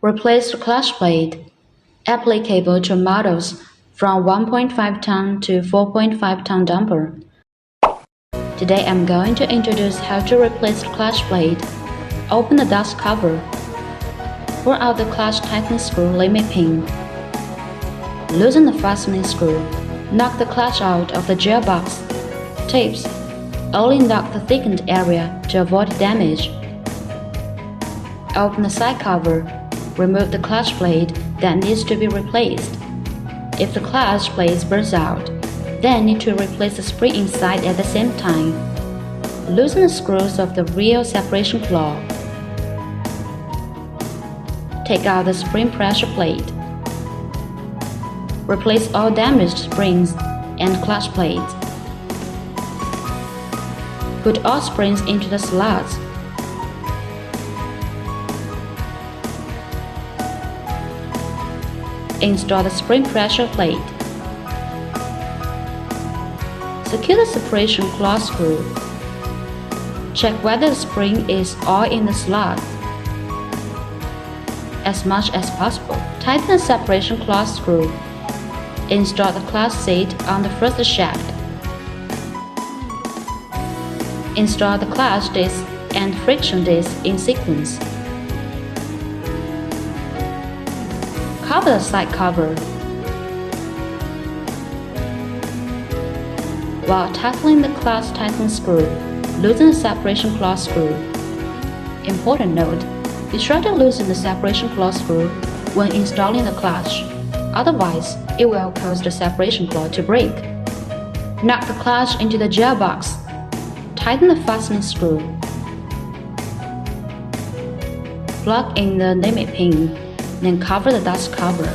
Replace the clutch plate, applicable to models from 1.5 ton to 4.5 ton dumper. Today I'm going to introduce how to replace the clutch plate. Open the dust cover. Pull out the clutch tightening screw limit pin. Loosen the fastening screw. Knock the clutch out of the gearbox. Tips: only knock the thickened area to avoid damage. Open the side cover. Remove the clutch plate that needs to be replaced. If the clutch plate burns out, then need to replace the spring inside at the same time. Loosen the screws of the rear separation claw. Take out the spring pressure plate. Replace all damaged springs and clutch plates. Put all springs into the slots. Install the spring pressure plate. Secure the separation claw screw. Check whether the spring is all in the slot. As much as possible, tighten the separation claw screw. Install the clutch seat on the first shaft. Install the clutch disc and friction disc in sequence. Cover the side cover. While tightening the clutch tightening screw, loosen the separation claw screw. Important note: be sure to loosen the separation claw screw when installing the clutch, otherwise it will cause the separation claw to break. Knock the clutch into the gearbox. Tighten the fastening screw. Plug in the limit pin, then cover the dust cover.